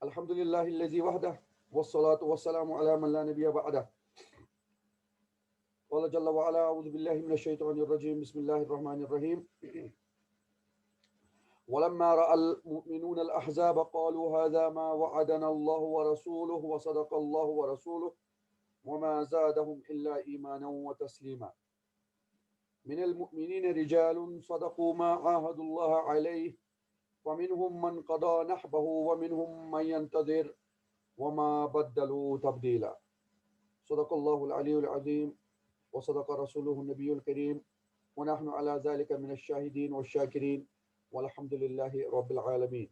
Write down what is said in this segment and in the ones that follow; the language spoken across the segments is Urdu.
الحمد لله الذي وحده والصلاة والسلام على من لا نبي بعده. قال جل وعلا أعوذ بالله من الشيطان الرجيم بسم الله الرحمن الرحيم. ولما رأى المؤمنون الأحزاب قالوا هذا ما وعدنا الله ورسوله وصدق الله ورسوله وما زادهم إلا إيمانا وتسليما. من المؤمنين رجال صدقوا ما عاهدوا الله عليه ومنهم من قضى نحبه ومنهم من ينتظر وما بدلوا تبديلا. صدق الله العلي العظيم وصدق رسوله النبي الكريم ونحن على ذلك من الشاهدين والشاكرين والحمد لله رب العالمين.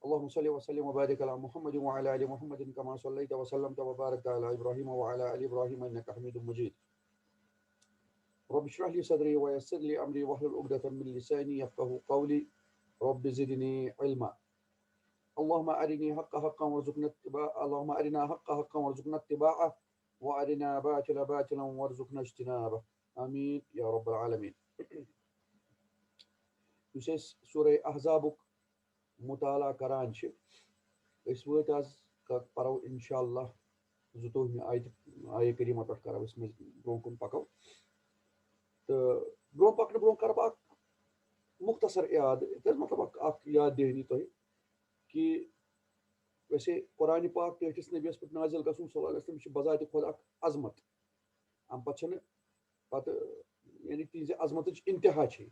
اللهم صل وسلم وبارك على محمد وعلى ال محمد كما صليت وسلمت وباركت على ابراهيم وعلى ال ابراهيم انك حميد مجيد. رب اشرح لي صدري ويسر لي امري واحلل عقدة من لساني يفقهوا قولي. رب زدني علما. اللهم أرني حق حقا وارزقنا اتباعه، اللهم أرنا حق حقا وارزقنا اتباعه وأرنا باطلا باطلا وارزقنا اجتنابه. آمين يا رب العالمين. یُس أسۍ سورہ احزابُک مطالعہ کران چھِ أسۍ وٲتۍ آز پرو انشاء اللہ 22 آیہِ کریٖمہ پٮ۪ٹھ کرو أسۍ برونٛہہ کُن پکو تہٕ برونٛہہ پکنہٕ برونٛہہ کرٕ بہٕ اکھ مختصر یاد مطلب اکھ یاد دہانی تۄہہِ کہ ویسے قرآن پاک ٹھٹھس نبیس پہ نازل گژھُن صلی اللہ علیہ وسلم چھِ بذاتِ خود اکھ عظمت ام پتہٕ چھنہٕ پتہٕ یعنی تہنٛزِ عظمتٕچ انتہا چھے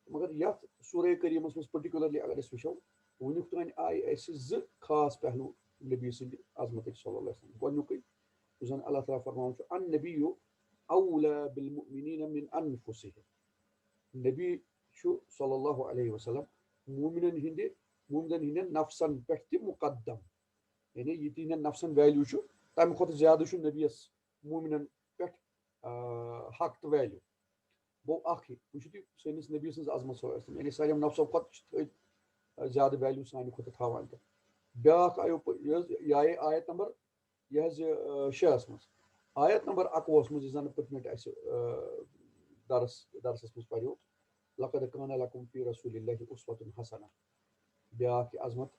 مگر یتھ سورہ کریٖمس منٛز پٔٹِکیوٗلرلی اگر أسۍ وٕچھو وٕنیُک تام آیہِ اَسہِ زٕ خاص پہلوٗ نبی سٕنٛدِ عظمتٕکۍ صلی اللہ علیہ وسلم. گۄڈنیُکُے یُس زن اللہ تعالیٰ فرماوان چھُ النبیُّ اولیٰ بالمؤمنیٖنَ من انفسہم. نبی چھُ صلی اللہ علیہ وسلم مومنن ہٕنٛدٮ۪ن نفسن پٮ۪ٹھ تہِ مقدم یعنی یہ تہنٛدٮ۪ن نفسن ویلیوٗ چھُ تمہِ کھۄتہٕ زیادٕ چھُ نبیس مومنن پٮ۪ٹھ حق تہٕ ویلیوٗ. گوٚو اکھ یہِ وٕچھِو تُہۍ سٲنِس نبی سٕنٛز عظمت صلی اللہ علیہ وسلم یعنی سارنٕے نفسو کھۄتہٕ چھِ تھٔدۍ زیادٕ ویلیوٗ سانہِ کھۄتہٕ تھاوان تہٕ بیٛاکھ آیو یہِ آیے آیت نمبر یہِ حظ یہِ 6 منٛز آیت نمبر 21 منٛز یُس زن پٔتمہِ لٹہِ اَسہِ درسس منٛز پریو لقد کان لکم فی رسول اللہ اسوۃ حسنہ. بیٛاکھ یہِ عظمت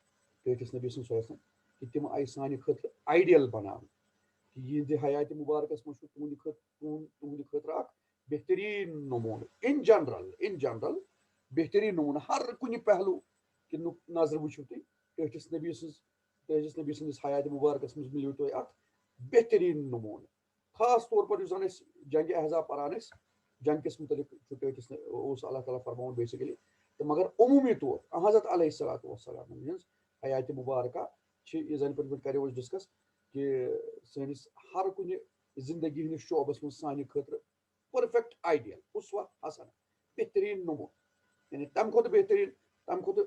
ٹھٹھس نبی سٕنٛز صلی اللہ علیہ وسلم کہ تِم آیہِ سانہِ خٲطرٕ آیڈیل بناونہٕ کہ یِہنٛدِ حیاتِ مُبارکس منٛز چھُ تُہنٛدِ خٲطرٕ اکھ بہتریٖن نموٗنہٕ ان جنرل بہتریٖن نموٗنہٕ ہر کُنہِ پہلوٗ کِنُک نظرِ وٕچھِو تُہۍ ٹھٹھس نبی سٕنٛدِس حیاتِ مُبارکس منٛز مِلیو تۄہہِ اکھ بہتریٖن نموٗنہٕ. خاص طور پر یُس زن أسۍ جنگِ احزاب پران ٲسۍ جنگ کِس مُتعلق چھُ ٹھٹھس اوس اللہ تعالیٰ فرماوُن بیسِکلی تہٕ مگر عموٗمی طور حضرت علیہ الصلوۃ والسلام ہٕنٛز حیاتِ مُبارکہ چھِ یہِ زن پٔتمہِ لٹہِ کریو أسۍ ڈسکس کہ سٲنِس ہر کُنہِ زندگی ہٕنٛدِس شعبس منٛز سانہِ خٲطرٕ پٔرفیکٹ آیڈیل اسوہ حسنہ بہتریٖن نموٗنہٕ یعنی تمہِ کھۄتہٕ بہتریٖن تمہِ کھۄتہٕ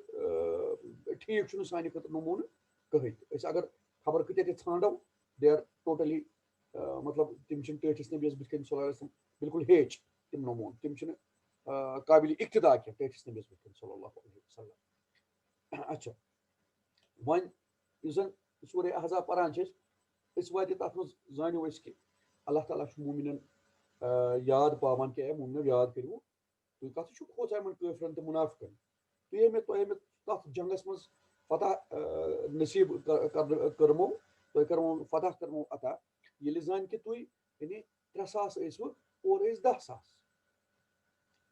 ٹھیٖک چھُنہٕ سانہِ خٲطرٕ نموٗنہٕ کٕہٕنۍ تہِ. أسۍ اگر خبر کۭتیاہ تہِ ژھانڈو دے آر ٹوٹلی مطلب تِم چھِنہٕ ٹھٹھس نبیس بٕتھِ کَنۍ صلی اللہ علیہ وسلم بالکل ہیچ تِم نموٗنہٕ تِم چھِنہٕ قابلِ اقتدا کینٛہہ ٹھٹھس نبیس بٕتھِ کَنۍ صلی اللہ علیہ وسلم. اچھا وۄنۍ یُس زن سورہ احزاب پران چھِ أسۍ وٲتۍ تتھ منٛز زٲنِو أسۍ کہِ اللہ تعالیٰ چھُ مومنن یاد پاوان کہ اے مومنو یاد کٔرِو تُہۍ کتھ چھُو کھوژان یِمن کٲفرن تہٕ مُنافقن تۄہہِ مےٚ تتھ جنگس منٛز فتح نصیٖب کٔرمو تۄہہِ کٔرمو فتح کٔرمو عطا ییٚلہِ زن کہِ تُہۍ یعنی 300 ٲسوٕ اورٕ ٲسۍ 10,000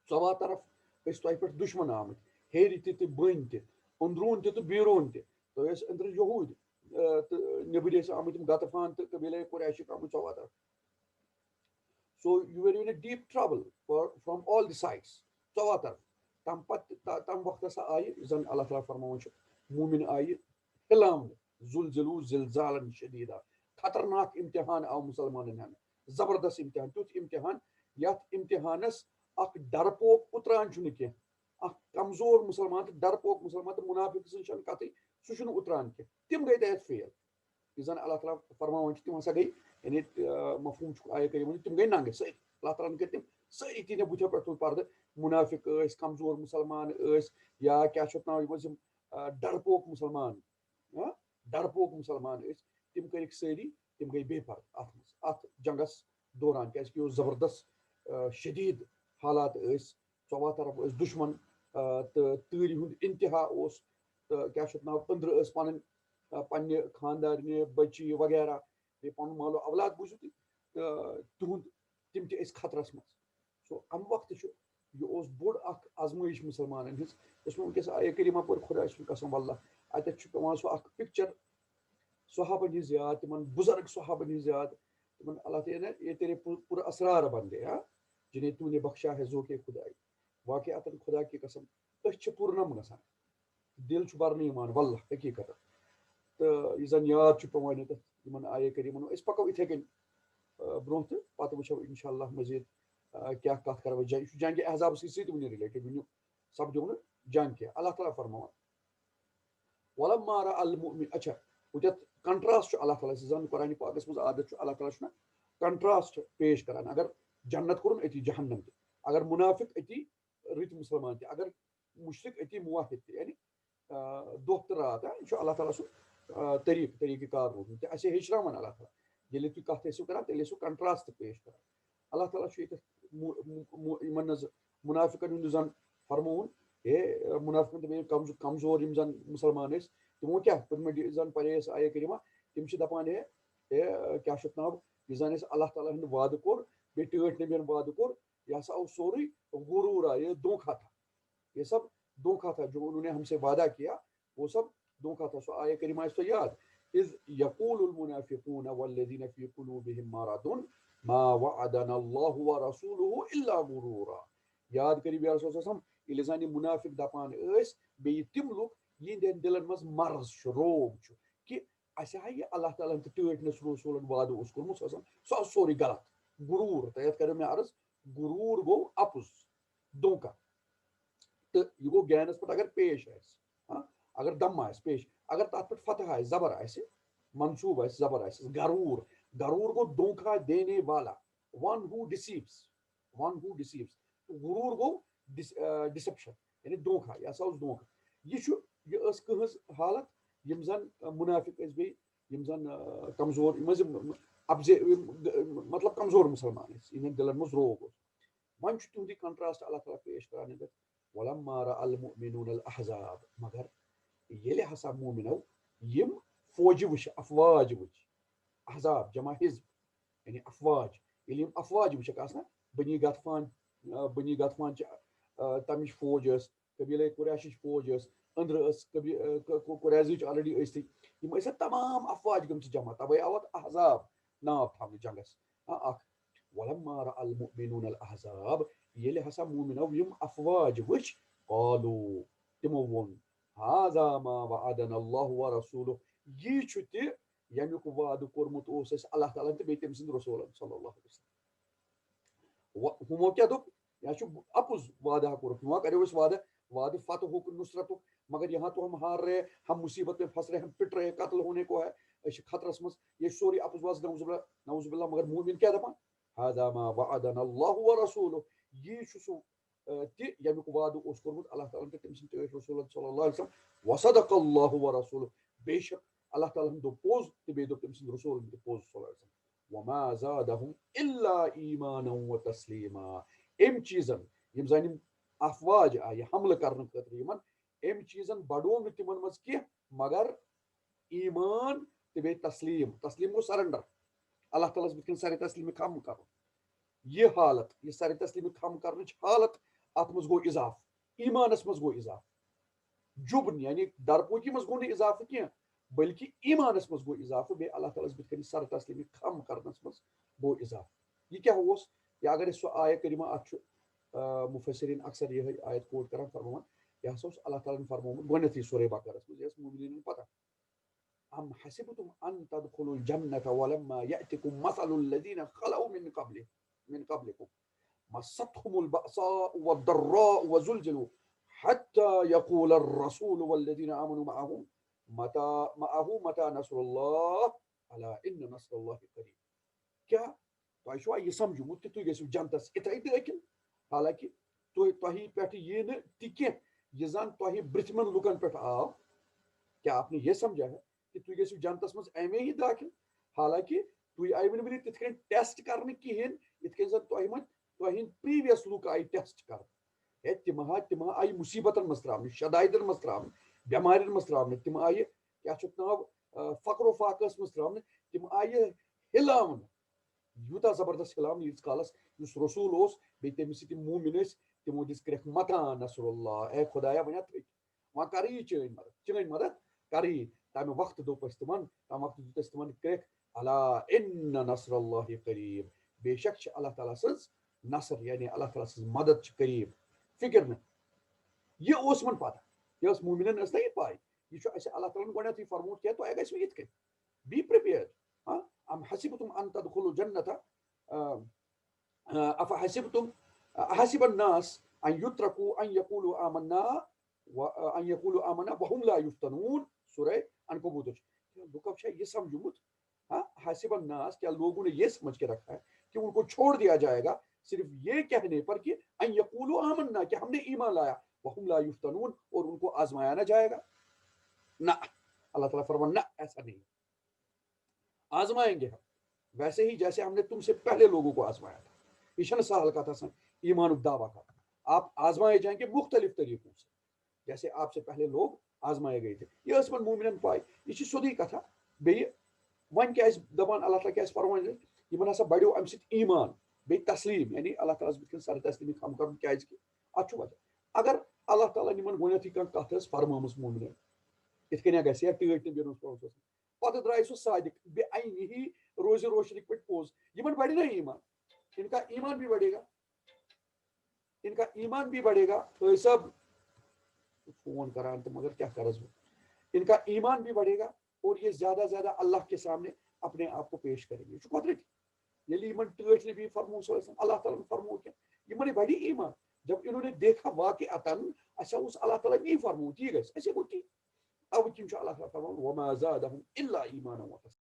ژۄوہ طرف ٲسۍ تۄہہِ پٮ۪ٹھ دُشمن آمٕتۍ ہیٚرِ تہِ تہٕ بٔنۍ تہِ أنٛدروٗن تہِ تہٕ بیروٗن تہِ تۄہہِ ٲسۍ أنٛدرٕ یہوٗدۍ تہٕ نیٚبٕرۍ ٲسۍ آمٕتۍ یِم غطفان تہٕ قبیلے قریشِک آمٕتۍ ژۄوہ طرف. So you were in a deep trouble from all the sides. ژۄوہ طرف تمہِ وقتہٕ ہسا آیہِ زن اللہ تعالیٰ فرماوان چھُ مومن آیہِ ہِلاونہٕ زُلزِلوٗ زِلزالن شدیٖدا خطرناک امتحان آو مُسلمانن ہٮ۪نہٕ زبردست امتحان تیُتھ امتحان یتھ امتحانس اکھ ڈرپوک اُتران چھُنہٕ کینٛہہ اکھ کمزور مُسلمان تہٕ ڈرپوک مُسلمان تہٕ مُنافِق سٕنٛز چھنہٕ کتھٕے سُہ چھُنہٕ اُتران کینٛہہ تِم گٔے تتہِ فیل. یُس زن اللہ تعالیٰ فرماوان چھِ تِم ہسا گٔے یعنی مفہوٗم چھُکھ آیہِ کٔرِو تِم گٔے ننٛگہٕ سٲری اللہ تعالیٰ ہن کٔرۍ تِم سٲری تِہنٛدِ بُتھو پٮ۪ٹھ تُل پردٕ مُنافِق ٲسۍ کمزور مُسلمان ٲسۍ یا کیاہ چھُ اَتھ ناو یِم ٲسۍ یِم ڈرپوک مُسلمان ٲسۍ تِم کٔرِکھ سٲری تِم گٔے بے پرد اتھ منٛز اتھ جنگس دوران کیازِ کہِ یہِ اوس زبردست شدیٖد حالات ٲسۍ ژۄوہ طرف ٲسۍ دُشمن تہٕ تۭرِ ہُنٛد انتہا اوس تو کیا چھُ ناو أنٛدرٕ ٲس پننہِ خاندارنہِ بچی وغیرہ بیٚیہِ پنُن مالو اولاد بوٗزِو تُہۍ تہٕ تِہُنٛد تِم تہِ ٲسۍ خطرس منٛز سو امہِ وقتہٕ چھُ یہِ اوس بوٚڑ اکھ آزمٲیش مُسلمانن ہٕنٛز یۄس مےٚ ونکیٚس آیے کریٖمہ پٔر خۄداے سُنٛد قسم واللہ اتٮ۪تھ چھُ پیٚوان سُہ اکھ پکچر صحابن ہٕنٛز یاد تِمن بُزرگ صحابن ہٕنٛز یاد تِمن اللہ تعالیٰ یہ تیرے پر اسرار بندے ہاں جنہیں تو نے بخشا ہے ذوقِ خدائی واقعاتن خدا کی قسم أچھ چھِ پُرنم گژھان دل چھُ برنہٕ یِوان واللہ حقیٖقتن تہٕ یہِ زن یاد چھُ پیٚوان ییٚتٮ۪تھ یِمن آیے کریٖمن أسۍ پکو یِتھے کٔنۍ برونٛہہ تہٕ پتہٕ وٕچھو انشاء اللہ مزیٖد کیاہ کتھ کرو یہِ چھُ جنگہِ احزابس سۭتۍ وٕنہِ رِلیٹڈ وٕنہِ سپدیو نہٕ جنگ کینٛہہ اللہ تعالیٰ فرماوان ولما رأى المؤمن اچھا وٕچھتھ کنٹراسٹ چھُ اللہ تعالیٰ زن قرآنِ پاکس منٛز عادت چھُ اللہ تعالیٰ چھُ نہ کنٹراسٹ پیش کران اگر جنت کوٚرُن أتی جہنم تہِ اگر منافق أتی رٕتۍ مُسلمان تہِ اگر مُشرق أتی موحد تہِ یعنی دۄہ تہٕ رات یہِ چھُ اللہ تعالیٰ سُنٛد طریٖقہٕ کار روٗدمُت تہِ اَسے ہیٚچھناوان اللہ تعالیٰ ییٚلہِ تُہۍ کتھ ٲسِو کران تیٚلہِ ٲسِو کنٹراسٹ پیش کران اللہ تعالیٰ چھُ ییٚتٮ۪تھ یِمن حظ منافقن ہُنٛد زن فرمووُن ہے منافقن تہِ کمزور یِم زن مُسلمان ٲسۍ تِمو کیاہ پٔتمہِ زن پرے اَسہِ آیے کریٖمہ تِم چھِ دپان ہے کیاہ چھُ اَتھ ناو یہِ زن اَسہِ اللہ تعالیٰ ہُنٛد وعدٕ کوٚر بیٚیہِ ٹٲٹھۍ نبین وعدٕ کوٚر یہِ ہسا اوس سورُے غروٗرا یہ دھوکھا تھا یہ سب دھوکھا تھا جو انہوں نے ہم سے وعدہ کیا وہ سب دھوکھا تھا سو آیے کریمہ اس کو یاد اذ یقول المنافقون والذین فی قلوبہم مرض ما وعدنا اللہ ورسولہ الا غرورا یاد کٔرِو یا رسول صلی ییٚلہِ زن یہِ منافق دپان ٲسۍ بیٚیہِ تِم لُکھ یِہنٛدٮ۪ن دلن منٛز مرض چھُ روگ چھُ کہِ اسہِ ہا یہِ اللہ تعالیٰ ہن تہٕ ٹٲٹھۍ رسوٗلن وعدٕ اوس کوٚرمُت سُہ اوس سورُے غلط غروٗر تۄہہِ کریو مےٚ عرض غروٗر گوٚو اپُز دھوکہ تہٕ یہِ گوٚو گیانس پٮ۪ٹھ اگر پیش آسہِ اگر دم آسہِ پیش اگر تتھ پٮ۪ٹھ فتح آسہِ زبر آسہِ منصوٗب آسہِ زبر آسہِ غروٗر غروٗر گوٚو دھوکھا دینے والا ون ہو ڈِسیٖوز غروٗر گوٚو ڈِسپشن یعنی دھوکھا یہِ ہسا اوس دھوکھا یہِ ٲس کٕہٕنٛز حالت یِم زن منافق ٲسۍ بیٚیہِ یِم زن کمزور یِم ٲسۍ مطلب کمزور مُسلمان ٲسۍ یِہنٛدٮ۪ن دلن منٛز روگ اوس وۄنۍ چھُ تِہُنٛدُے کنٹراسٹ اللہ تعالیٰ پیش کران ییٚتٮ۪تھ ولما رأى المؤمنون الاحزاب مگر ییٚلہِ ہسا مومنو یِم فوجہِ وٕچھِ افواج وٕچھِ احزاب جمع حزب یعنی افواج ییٚلہِ یِم افواج وٕچھکھ آسان بنی غطفان چھِ تمِچ فوج ٲس قبیٖلے قریشٕچ فوج ٲس أنٛدرٕ ٲس قریظٕچ آلریڈی ٲسۍ یِم ٲسۍ تمام افواج گٔمژٕ جمع تَوَے آو اتھ احزاب ناو تھاونہٕ جنگس اکھ ولما رأى المؤمنون الاحزاب ییٚلہِ ہسا مومنو یِم افواج وٕچھ قالوا تِمو ووٚن هذا ما وعدنا الله ورسوله یی چھُ تہِ ییٚمیُک وعدٕ کوٚرمُت اوس اَسہِ اللہ تعالیٰ تہٕ بیٚیہِ تٔمۍ سٕنٛدۍ رسوٗلن صلی اللہ علیہ وسلم ہُمو کیاہ دوٚپ یا چھُ اپُز وعدہ کوٚرُکھ وۄنۍ کریو اَسہِ وعدٕ فتحُک نصرتُک مگر یہاں تو ہم ہار رہے ہم مصیبت میں پھنس رہے ہم پٹ رہے قتل ہونے کو ہے أسۍ چھِ خطرس منٛز یہِ چھُ سورُے اپُز واز نعوذ باللہ مگر مومن کیاہ دپان هذا ما وعدنا الله ورسوله یی چھُ سُہ تہِ ییٚمیُک وعدٕ اوس کوٚرمُت اللہ تعالیٰ تہٕ تٔمۍ سٕنٛدۍ ٹٲٹھۍ رسوٗلن صلی اللہ علیہ وسلم وصدق الله ورسوله بے شک اللہ تعالیٰ ہن دوٚپ پوٚز تہٕ بیٚیہِ دوٚپ تٔمۍ سٕنٛدۍ رسوٗلن تہِ پوٚز صلی اللہ علیہ وسلم وما زادهم الا ایمانا وتسلیما أمۍ چیٖزن یِم زن یِم افواج آیہِ حملہٕ کرنہٕ خٲطرٕ یِمن أمۍ چیٖزن بڑوو نہٕ تِمن منٛز کینٛہہ مگر ایمان تہٕ بیٚیہِ تسلیٖم گوٚو سرنڈر اللہ تعالیٰ ہس بُتھِ کَنۍ سرِ تسلیٖمہِ خم کرُن یہِ حالت یہِ سرِ تسلیٖمہِ خم کرنٕچ حالت اتھ منٛز گوٚو اضافہٕ ایمانس منٛز گوٚو اضافہٕ جُبن یعنی درپوکی منٛز گوٚو نہٕ اضافہٕ کینٛہہ بلکہِ ایمانس منٛز گوٚو اضافہٕ بیٚیہِ اللہ تعالیٰ ہس بُتھِ کَنۍ سرِ تسلیٖمہِ خم کرنس منٛز گوٚو اضافہٕ یہِ کیاہ اوس یا اگر أسۍ سُہ آیہِ کریٖمہ اتھ چھُ مُفسریٖن اکثر یِہے آیت کوٹ کران فرماوان یہِ ہسا اوس اللہ تعالیٰ ہن فرمومُت گۄڈنیتھٕے سورے بقرس منٛز یہِ ٲس مومنیٖنن پتہ ام حسبتم ان تدخلوا الجنة ولما يأتكم مثل الذين خلوا من قبلكم مستهم البأساء والضراء وزلزلوا حتى يقول الرسول والذين آمنوا معه متى نصر الله ألا إن نصر الله قريب کیا تۄہہِ چھُوا یہِ سمجھومُت کہِ تُہۍ گٔژھِو جنتس یِتھٕے دٲخل حالانکہِ تۄہہِ پٮ۪ٹھ یی نہٕ تہِ کینٛہہ یہِ زن تۄہہِ برٛونٛہمٮ۪ن لُکن پٮ۪ٹھ آو کیا آپ نے یہ سمجھا ہے کہ تُہۍ گٔژھِو جنتس منٛز اَمے ہی دٲخل حالانکہِ تُہۍ آیہِ وٕنہِ تِتھ کٔنۍ ٹیسٹ کرنہٕ کِہینۍ یِتھ کٔنۍ زن تۄہہِ تُہنٛدۍ پریٖویس لُکھ آیہِ ٹیسٹ کرنہٕ ہے تِم آیہِ مُصیبتن منٛز تراونہٕ شدایدن منٛز تراونہٕ بیمارین مز تراؤن تم آئی کیا ناو فقر و فاقس مز تراؤن تم آئی ہلاون یوتہ زبردست ہلاون ییتس کالس اس رسول اس بی تم سی مومن تمو دس کرک متان نصر اللہ اے خدایا ون تھک وہاں کری چین مدد کری تمہ وقت دوپ تمن تمہ وقت دس تمن کرک اللہ ان نصر اللہ قریب بے شک اللہ تعالیٰ سز نصر یعنی اللہ تعالیٰ سز مدد قریب فکر نا یہ من پتہ یہ مومنن نا یہ پائی یہ اللہ تعالیٰ گۄڈنیتھٕے فرموت کیا تۄہہِ گژھِوٕ یِتھ کٔنۍ بی پریپیئرڈ ام حسبتم ان تدخلوا الجنة افحسبتم احسب الناس ان يتركوا ان يقولوا آمنا وهم لا يفتنون سورہ عنکبوت لوکو یہ سمجھمت حسب الناس کیا لوگوں نے یہ سمجھ کے رکھا ہے کہ ان کو چھوڑ دیا جائے گا صرف یہ کہنے پر کہ ان یقولوا آمنا کہ ہم نے ایمان لایا وهم لا يفتنون اور ان کو آزمایا نہ جائے گا نہ اللہ تعالیٰ فرمان نہ ایسا نہیں آزمائیں گے ہم ویسے ہی جیسے ہم نے تم سے پہلے لوگوں کو آزمایا تھا ایشن سہل کا تھا سن ایمان الدعویٰ کا آپ آزمائے جائیں گے مختلف طریقوں سے جیسے آپ سے پہلے لوگ آزمائے گئے تھے یہ اس من مومنن پائی یہ سیودی کتھا بیٚیہِ وۄنۍ کیازِ دپان اللہ تعالیٰ کیازِ فرمان یمن ہسا بڑیو امہِ سۭتۍ ایمان بیٚیہِ تسلیٖم یعنی اللہ تعالیٰ بُتھِ کَنۍ سر تسلیٖمی خم کرُن کیازِ کہِ اتھ چھُ وجہ اگر اللہ تعالیٰ یمن گۄڈنیتھٕے کانٛہہ کتھ ٲس فرمٲمٕژ مومنن یِتھ کٔنۍ گژھِ یا ٹٲٹۍ تہِ بیرون پانٛژھ پتہٕ درٛاے سُہ صادق بے عینہِ روزِ روشنی پٲٹھۍ پوٚز یمن بڑِ نا ایمان ان کا ایمان بھی بڑھے گا ان کا ایمان بھی بڑھے گا تو یہ سب فون کران تو مگر کیا کرز ان کا ایمان بھی بڑھے گا اور یہ زیادہ زیادہ اللہ کے سامنے اپنے آپ کو پیش کریں گے قدرت یلی یمن ٹٲٹھۍ نبی فرمو صلی اللہ علیہ وسلم اللہ تعالیٰ فرمو کیا یمن بڑی ایمان جب انہوں نے دیکھا واقعتاً اچھا اس اللہ تعالیٰ نہیں فرمو یہ گژھِ ایسے گوٚو ٹھیک اب کم اللہ تعالیٰ فرمان وما زادهم الا ایمانا وتسلیما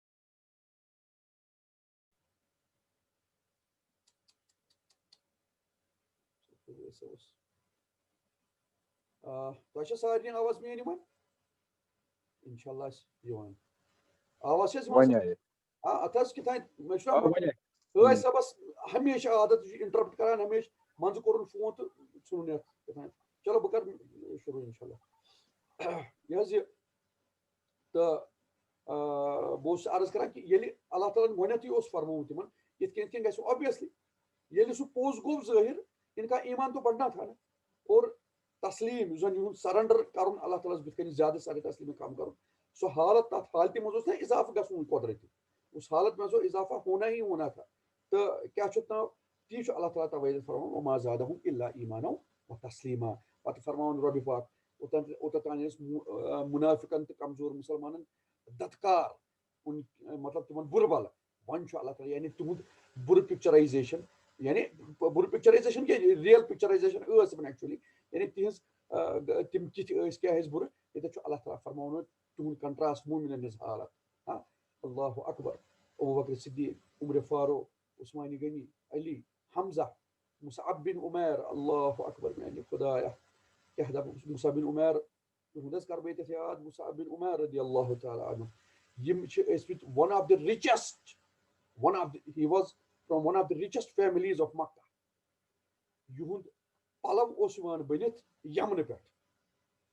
تۄہہِ چھا سارنٕے آواز میٲنۍ یِوان انشاءاللہ یِوان آواز چھِ یِوان اتھ حظ کِتھانۍ مےٚ چھُنا ٲسۍ صٲبس ہمیشہ عادت یہِ چھُ انٹرپٹ کران ہمیشہ منٛزٕ کوٚرُن فون تہٕ ژھُنُن یتھ کِتھانۍ چلو بہٕ کرٕ شروع انشاءاللہ یہِ حظ یہِ تہٕ بہٕ اوسُس عرض کران کہِ ییٚلہِ اللہ تعالیٰ ہن گۄڈنیتھٕے اوس فرمومُت یِمن یِتھ کٔنۍ گژھِ اوبویسلی ییٚلہِ سُہ پوٚز گوٚو ظٲہِر ان کا ایمان تو بڑھنا تھا نا اور تسلیٖم یُس زن یِہُنٛد سرنڈر کرُن اللہ تعالیٰ بُتھِ کٔنۍ زیادٕ سر تسلیٖمی کم کرُن سُہ حالت تتھ حالتہِ منٛز اوس نا اضافہٕ گژھُن قۄدرتی اس حالت میں اضافہ ہونا ہی ہونا تھا تو کیا چھُ ناو تی چھُ اللہ تعالیٰ توے فرمان وما زادهم الا ایمانا وتسلیما پتہٕ فرماوان رۄبِ پاک اوٚتتھ ٲسۍ منافقن تہٕ کمزور مسلمانن دتکار مطلب تمن برٕ بل وۄنۍ چھُ اللہ تعالیٰ یعنی تہنٛد برٕ پکچرائزیشن یعنی برٕ پکچرائزیشن کیا ریل پکچرائزیشن ٲس تمن ایکچولی یعنی تہنٛز تم کِتھ ٲسۍ کیاہ ٲسۍ برٕ ییٚتٮ۪تھ چھُ اللہ تعالیٰ فرماوان تہنٛد کنٹراسٹ مومنن ہٕنٛز حالت اللہ اکبر ابو بکر صدیق عمر فاروق عثمان غنی علی حمزہ مصعب بن عمیر اللہ اکبر میانہِ خدایا کیاہ دپ مصعب بن عمیر تہنٛد حظ کرٕ بہٕ ییٚتٮ۪تھ یاد مصعب بن عمیر رضی اللہ تعالیٰ عنہ یِم چھِ ٲسمٕتۍ one of the richest he was from one of the richest families of Makkah یِہُنٛد پلو اوس یِوان بٔنِتھ یمنہٕ پٮ۪ٹھ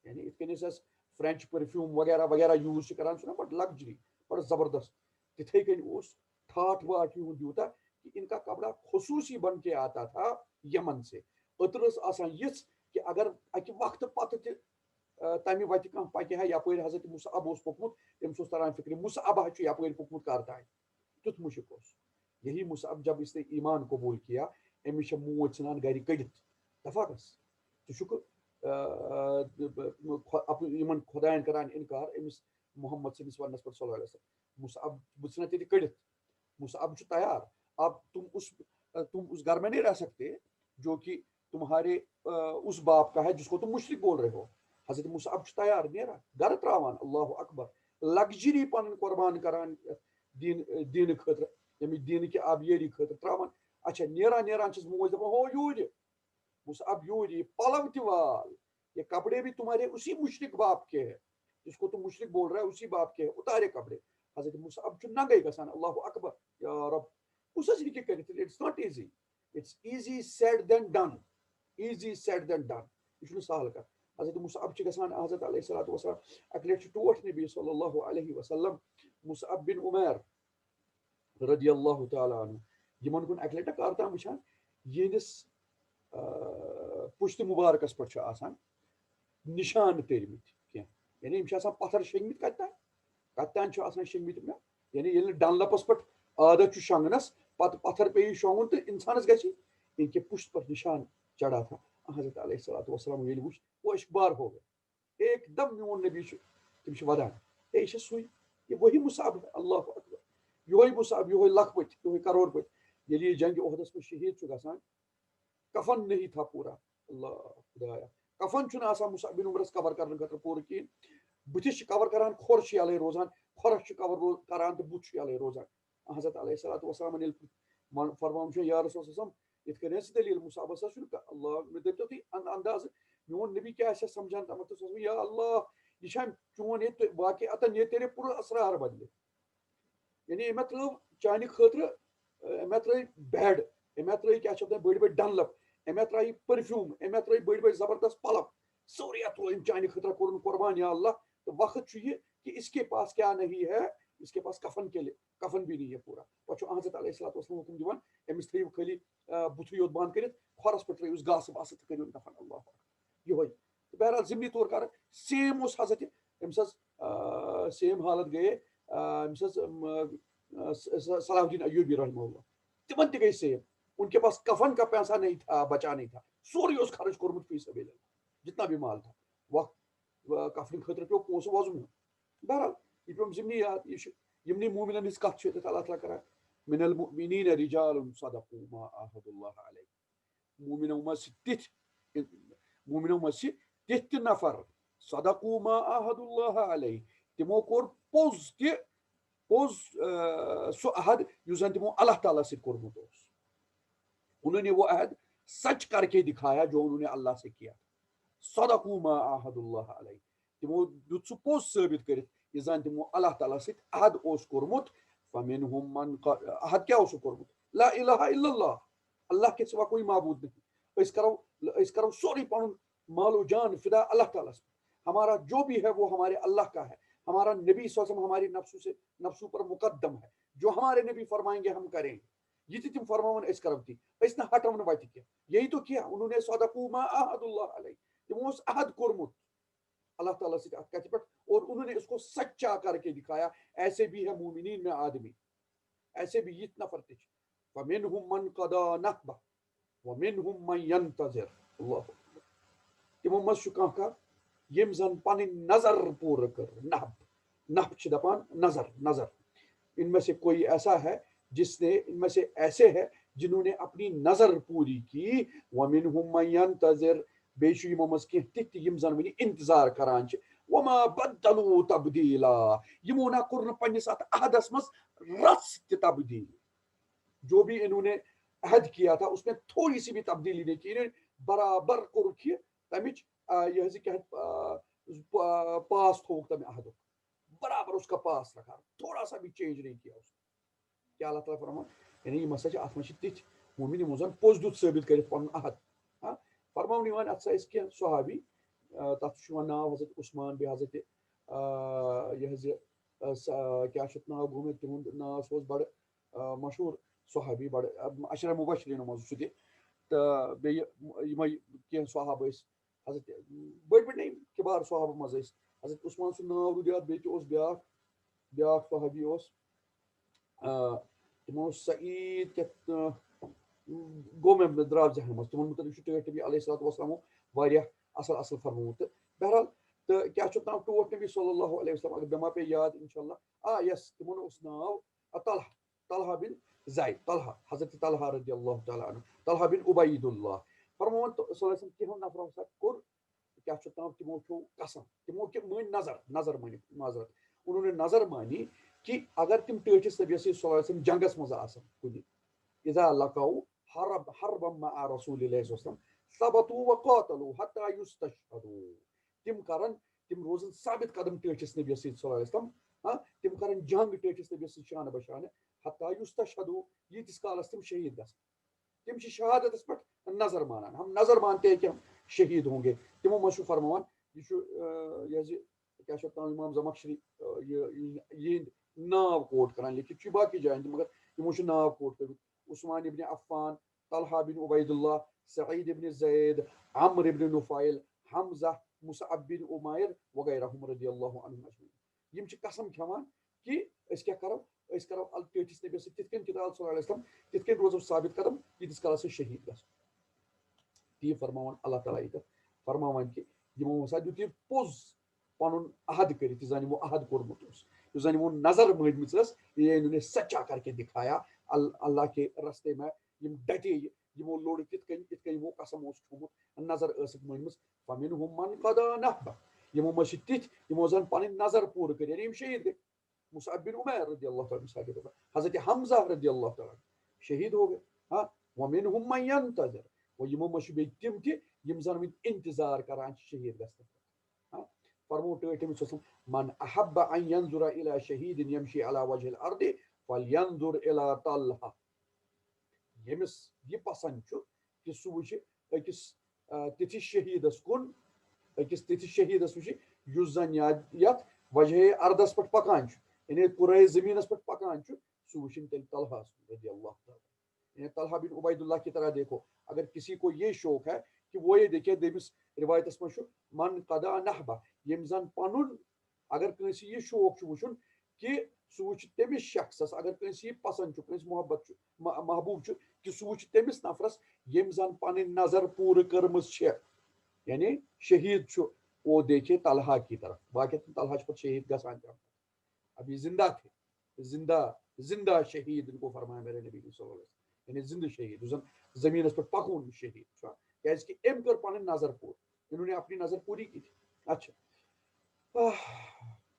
یعنی یِتھ کٔنۍ أسۍ فرینچ پرفیوم وغیرہ وغیرہ یوٗز چھِ کران چھُنہ بڑٕ لگجری بڑٕ زبردست تِتھے کٔنۍ اوس ٹھاٹھ واٹھ یِہُنٛد یوٗتاہ کہ ان کا کپڑا خصوصی بن کے آتا تھا یمن سے أتٕر ٲس آسان یِژھ کہ اگر اکہِ وقتہٕ پتہٕ تہِ تمہِ وتہِ کانٛہہ پکہِ ہا یپٲرۍ حضرت مصعب اوس پوٚکمُت تٔمِس اوس تران فکرِ مصعبہ چھُ یپٲرۍ پوٚکمُت کر تانۍ تیُتھ مُشک اوس یہی مصعب جب اس نے ایمان قبول کیا أمِس چھِ موج ژھٕنان گرِ کٔڑِتھ دفاقس ژٕ چھُکھ یِمن خۄدایَن کران انکار أمِس محمد سٕنٛدِس وننس پٮ۪ٹھ صلی اللہ علیہ وسلم مصعب بہٕ ژھٕنکھ تیٚلہِ کٔڑِتھ مصعب چھُ تیار اب تم اس گھر میں نہیں رہ سکتے جو کہ تمہارے اس باپ کا ہے جس کو تم مشرک بول رہے ہو حضرت مصعب چھُ تیار نیران گرٕ تراوان اللہ اکبر لگجری پنُن قربان کران دیٖنہٕ خٲطرٕ ییٚمہِ دیٖنہٕ کہِ آبیٲری خٲطرٕ تراوان اچھا نیران چھس موج دپان ہو یوٗرۍ مصعب یوٗرۍ یہ پلو تہِ وال یہ کپڑے بھی تمہارے اسی مشرک باپ کے ہے جس کو تم مشرک بول رہے اسی باپ کے ہے اتارے کپڑے حضرت مصعب چھُ ننگے گژھان اللہ اکبر یا رب کُس حظ ہیٚکہِ کٔرِتھ it's not easy it's easy said than done easy said than done یہ چھُنہٕ سہل کتھ حضرت مصعب گژھان حضرت علیہ الصلوۃ والسلام اکہ لٹہِ ٹوٹھ نبی صلی اللہ علیہ وسلم مصعب بن عمیر رضی اللہ تعالیٰ عنہ یمن کن اکہ لٹہِ کر تام وچھان یہندس پشت مبارکس پہ آسان نشان ترمت کی یعنی پتھر شنگمت کتان شنگمت یعنی یل ڈن لپس پہ عادت شنگنس پتہ پتھر پی شونگن تو انسانس گژھِ ان کے پشت پر نشان چڑھا تھا حضرت علیہ الصلوۃ والسلام یل وچ وہ اشبار ہو گئے ایک دم میون نبی تم ودان اے یہ سوئی یہ وہی مصعب ہے اللہ اکبر یہ مصعب یہ لکھ پت یہ کروڑ پت یل یہ جنگ عہدس میں شہید گژھان کفن نہیں تھا پورا اللہ خدایا کفن چھُنہٕ آسان مصعب بن عمرس کور کرنے خاطر پورٕ کہین بتھس کور کران کھور یلے روزان کھورس کور کران تو بت یلے روزان حضرت علیہ الصلوۃ والسلام فرمان یا رسول اللہ ات کن دلیل مصعبس اللہ مے دپتو تھی انداز میون نبی کیا سمجھان تمت یا اللہ یہ چون یہ واقع اتن یہ تیرے پورا اسرار بدلے یعنی مے ترو چانہ خاطر مے ترٲے بیڈ مے ترٲے کیا بڑی بڑی ڈن لپ مے ترٛٲے پرفیوم مے ترٛٲے بڑی بڑی زبردست پلو سورے ترو چانہ خاطر کورن قربان یا اللہ تو وقت یہ کہ اس کے پاس کیا نہیں ہے اس کے پاس کفن کے لیے کفن بھی نہیں ہے پورا پہ حضرت علیہ الصلوۃ والسلام حکم دِوان امس تھیو خالی بتھے یوت بند کرت کھورس پہ ترٲیوس گاسہٕ واسہٕ تو کٔرِو کفن اللہ یہ بہرحال ضمنی طور کر سیم اس حضرت امس سیم حالت گئے امس صلاح الدین ایوبی رحمہ اللہ تمن تہ گئی سیم ان کے پاس کفن کا پیسہ نہیں تھا بچا نہیں تھا سورے اس خرچ کورمت فی سبیل اللہ جتنا بھی مال تھا وقت کفن خاطر پیو پونسہ وزن بہرحال یہ پیوم ضمنی یاد یہ یمنی مومنن ہز کت اللہ تعالیٰ کران من المؤمنین رجال صدقوا ما عاهدوا الله علیہ مومنو مز تہ نفر صدقوا ما عاهدوا الله علیہ تمو کور پوز تہ پوز سو عہد یس زن تمو اللہ تعالیٰ سے کورمت انہوں نے وہ عہد سچ کر کے دکھایا جو انہوں نے اللہ سے کیا صدقوا ما عاهدوا الله علیہ تمو دیت سہ پوز ثابت کرت یہ زن تمو اللہ تعالیٰ ست عہد اوس کورمت فمنهم من عہد کیا اوس کورمت لا الہ الا اللہ اللہ کے سوا کوئی معبود نہیں اس کرو سوری پن مال و جان فدا اللہ تعالیٰ سے ہمارا جو بھی ہے وہ ہمارے اللہ کا ہے ہمارا نبی صلی اللہ علیہ وسلم ہماری نفسوں پر مقدم ہے جو ہمارے نبی فرمائیں گے ہم کریں گے یہ تم فرماون اس کرو تھی اس نہ ہٹون وتہ کیا یہی تو کیا انہوں نے صدقوا ما عاهدوا اللہ علیہ تمو اس عہد کورمت اللہ تعالیٰ سے کہتے پٹ اور انہوں نے اس کو سچا کر کے دکھایا ایسے بھی ہے مومنین میں آدمی ایسے بھی یہ نفر تچ فمنهم من قضى نحبه ومنهم من ينتظر اللہ تمو مز کھانا یم زن پن نظر پور کر نحب دپان نظر ان میں سے کوئی ایسا ہے جس نے ان میں سے ایسے ہے جنہوں نے اپنی نظر پوری کی ومنهم من ينتظر بیچ یمو مز کی تت یم زن ونی انتظار کران وما بدلوا تبدیلا یمو نہ کور پنس ات عہدس مز رس تہ تبدیل جو بھی انہوں نے عہد کیا تھا اس میں تھوڑی سی بھی تبدیلی نہیں کی انہوں نے برابر کورک یہ تمچ یہ کہ پاس تھوک تم عہد برابر اس کا پاس رکھا تھوڑا سا بھی چینج نہیں کیا اس کیا اللہ تعالیٰ فرمان یعنی یہ مسا ات مجھ تھی مومن یمو زن پوز دیت ثابت کرت پن عہد فرماون یوان ات سا کی صحابی تک ناو حضرت عثمان بی حضرت یہ کیا ناو گوم تہد ناو سہ بڑ مشہور صحابی بڑ عشرہ مبشرین مز سہ تو بیمے کی صحابہ حضرت بڑ نہیں کبار صحابہ مز حضرت عثمان سن ناو رود یاد بیس بیاا صحابی تمو سعید گو میں درا ذہن مز تمن متعلق ٹھٹ نبی علیہ الصلوۃ والسلام واریاہ اصل اصل فرموت بہرحال تو کیا ناو ٹوٹ نبی صلی اللہ علیہ وسلم اگر بما پہ یاد انشاءاللہ یس تمن اس ناو طلحہ بن زید طلحہ حضرت طلحہ رضی اللہ تعالیٰ عنہ طلحہ بن عبید اللہ فرمون صلی اللہ علیہ وسلم کہن نفرو سا کور کیا ناو تمو چھو قسم تمو کہ مانی نظر مانی معذرت انہوں نے نظر مانی کہ اگر تم ٹھٹس نبی صلی اللہ علیہ وسلم جنگس مز آسن کن اذا لقوا حربا مع رسول اللہ صلی اللہ علیہ وسلم ثبتوا وقاتلوا حتى يستشهدوا تم روزن ثابت قدم ٹھٹس نبی صلی اللہ علیہ وسلم تم کرن جنگ ٹھٹس نبی شانہ بشانہ حتى يستشهدوا یتس کالس تم شہید گھن تم شہادتس پہ نظر مانان ہم نظر مانتے ہیں کہ ہم شہید ہوں گے تمو مجھ فرمان یہ کیا امام زمخشری یہ ناو کوٹ کران لکھت باقی جائن مگر یمو ناو کوٹ کر عثمان ابن عفان طلحہ بن عبید اللہ سعید ابن زید عمر ابن نفیل حمزہ مصعب بن عمیر وغیرہم رضی اللہ عنہم اجمعین یم قسم کھیوان کہ اس کیا کرو اس کرو ٹھٹس نبی تھ کن کتاب صلی اللہ علیہ وسلم تھ کن روزو ثابت قدم یتس کالس شہید گھو تی فرماوان اللہ تعالیٰ یہ فرماوان کہ یمو ہسا دیت یہ پوز پن عہد کرت زن یمو عہد کورمت زن یمو نظر مجمت یہ انہوں نے سچا کر کے دکھایا اللہ کے رستے میں یم ڈٹے یمو لوڑ تت کن یمو قسم کھومت نظر ٲسکھ مجمژ فمنہم من قضا نحبہ یمو مجھ تتھ یمو زن پن نظر پور کر یعنی یم شہید گئے مصعب بن عمیر رضی اللہ تعالیٰ حضرت حمزہ رضی اللہ تعالیٰ شہید ہو گئے ہاں ومنہم من ينتظر و یمو مجھ بیٚیہِ تِم تہِ یم زن وۄنۍ انتظار کران شہید گژھنہٕ فرمو ٹھٹھ من احب ان ينظر الى شہید يمشي على وجه الارض فلينظر الى طلحہ یمس یہ پسند کہ سہ وچھ أکس تتھس شہیدس کن أکس تتھس شہیدس وچھ یس زن یتھ وجہ اردس پہ پکان یعنی پورے زمینس پہ پکان سہ وچھن تیل طلحہ رضی اللہ تعالیٰ یعنی طلحہ بن عبید اللہ کی طرح دیکھو اگر کسی کو یہ شوق ہے کہ وہ یہ دیکھے دمس روایتس مجھ من قضا نحبہ یم زن پنن اگر کنس یہ شوق وچھن کہ سہ وچھ تمس شخصس اگر کنس یہ پسند کنس محبت محبوب کہ سہ وچھ تمس نفرس یم زن پن نظر پور کرمز یعنی شہید وہ دیکھے طلحہ کی طرف باقی طلحہ پہ شہید گسان اب یہ زندہ تھے زندہ شہید ان کو فرمایا میرے نبی صلی اللہ علیہ وسلم یعنی زندہ شہید زن زمین پہ پکون شہید کیازکہ ام کر پن نظر پور انہوں نے اپنی نظر پوری کی تھی اچھا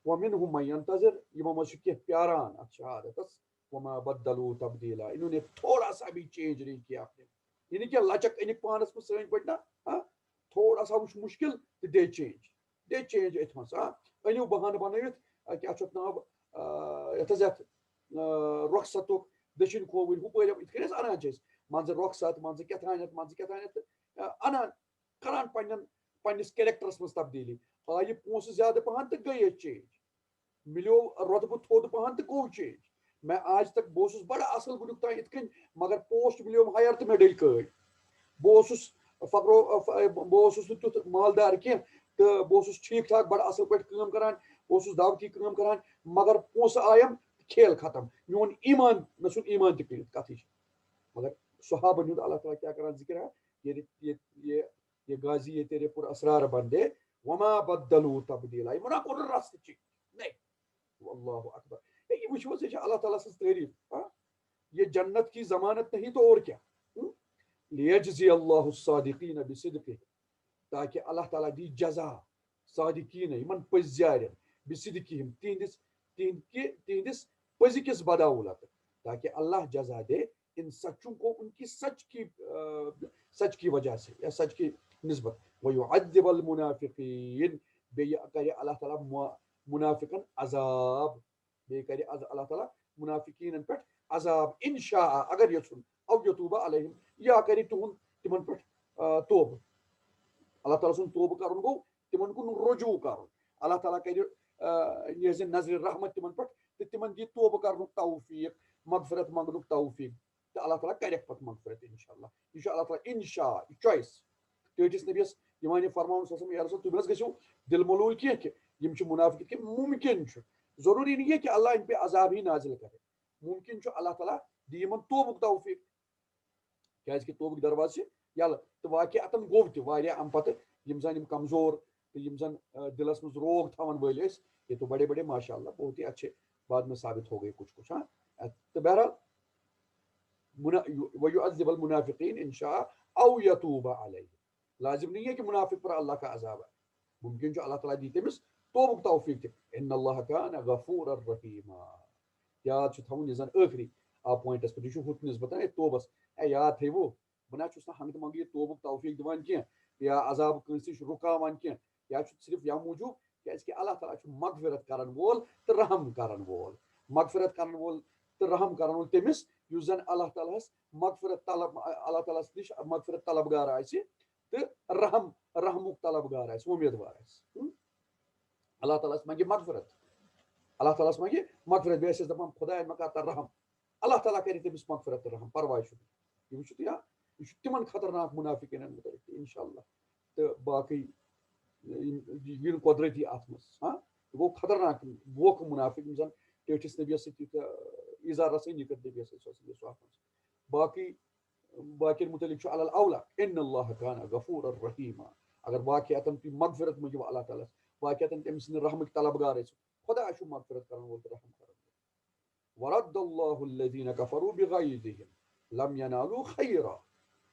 ومنہم من ينتظر یمو مجھ کی پیاران ات شہادتس وما بدلوا تبدیلا انہوں نے تھوڑا سا بھی چینج نہیں کیا اپنے یعنی کہ لچک انک پانس میں سن پہ نا تھوڑا سا وچ مشکل تو دے چینج ات مز انو بہانہ بنوت کیا ناو یت رخصت دشن کھوور ہپر ات کن انان منز رخصت منز کتانت انان کران پنس کیریکٹرس مز تبدیلی آئی پونسہ زیادہ پہن تو گئی چینج ملیو رتبہ تھوود پہن تو گو چینج میں آج تک بہت بڑا اصل ونیک تام ات کن مگر پوسٹ ملیو ہائر تو مے ڈل کڑ بہت تیت مالدار کی تو بہت ٹھیک ٹھاک بڑا اصل پہ کران بہت دعوتی کران مگر پونسہ آیم کھیل ختم میون ایمان مے سن ایمان تہ کڑت کت مگر صحابہ ہند اللہ تعالیٰ کیا کران ذکر ہے یہ غازی یہ تیرے پر اسرار بندے وما بدلوا تبدیلا یہ منا کور رست چی نہیں اللہ اکبر یہ وچھو یہ اللہ تعالیٰ سن تعریف یہ جنت کی ضمانت نہیں تو اور کیا لیجزی اللہ الصادقین بصدقہ تاکہ اللہ تعالیٰ دی جزا صادقین یمن پزیارن بصدقہم تہندس پزی کس بدولت تاکہ اللہ جزا دے ان سچوں کو ان کی سچ کی وجہ سے یا سچ کی نسبت وَيُعَذِّبَ الْمُنَافِقِينَ بیٚیہِ کرِ اللہ تعالیٰ منافقن عذاب بیٚیہِ کرِ اللہ تعالیٰ منافقین پٮ۪ٹھ عذاب انشاء اگر یژھن او یتوب علیہم یا کرِ تمن پٮ۪ٹھ توبہ اللہ تعالیٰ سن توبہ کرن گو تمن کن رجوع کرن اللہ تعالیٰ کرِ یہ نظر رحمت تمن پٮ۪ٹھ تہٕ تمن دی توبہ کرنُک توفیق مغفرت منگنُک توفیق تو اللہ تعالیٰ کرک پتہ مغفرت انشاءاللہ یہ چھُ اللہ تعالیٰ انشاء یہ چوائس ٹھٹس نبیس یوان یہ فرماؤن یا رسول تم گھو دل ملول کی کہ یم منافق کہ ممکن ضروری نہیں ہے کہ اللہ ان پہ عذاب ہی نازل کرے ممکن اللہ تعالیٰ دی یمن توبک توفیق کیاز کہ توبک دروازہ یل تو واقع گو تہ ام پتہ یم زن کمزور تو یم زن دلس مز روگ تھوان ول یہ تو بڑے بڑے ماشاء اللہ بہت ہی اچھے بعد میں ثابت ہو گئے کچھ ہاں تو بہرحال وَيُعَذِّبَ الْمُنَافِقِينَ إِنْ شَاءَ أَوْ يَتُوبَ عَلَيْهِ لازم نہیں ہے کہ منافق پر اللہ کا عذاب ہے ممکن جو اللہ تعالیٰ دی تمس توبک توفیق تہ ان اللہ کان غفورا رحیما یاد تھون یہ زن ٲخری پوائنٹس پہ یہ ہت نسبت توبس یاد تھو بہ نا ہنگ منگ یہ توبک توفیق دان کی یا عذاب کنس نش رکاوان کی یا صرف یہ موجود کہ اللہ تعالیٰ مغفرت کرن وول تو رحم کرن وول مغفرت کرن وول تو رحم کرن وول تمس یس زن اللہ تعالیٰ مغفرت طلب اللہ تعالیٰ نش مغفرت طلبگار آسہ تو رحمک طلبگار آسہِ امیدوار آسہِ اللہ تعالیٰ منگہِ مغفرت اللہ تعالیٰ منگہِ مغفرت بیٚیہِ ٲسِس دپان خۄدایا مےٚ کر تہٕ رحم اللہ تعالیٰ کرِ تٔمِس مغفرت تہٕ رحم پرواے چھُنہٕ یہِ وٕچھِو تُہۍ یہ تمن خطرناک منافقین متعلق انشاء اللہ تو باقی ین قدرتی ات مز ہاں گو خطرناک ووکھ منافق زن ٹھٹھس نبیس ستھ ایزا رسانی کر نبیس باقی باقین متعلق علی الاولا ان اللہ کان غفور الرحیم اگر واقعاتن تھی مغفرت مجھے اللہ تعالیٰ واقعاتن تم سند رحمک طلبگار خدا چھ مغفرت کرن وول رحم کرن ورد اللہ الذین کفروا بغیظہم لم ینالوا خیرا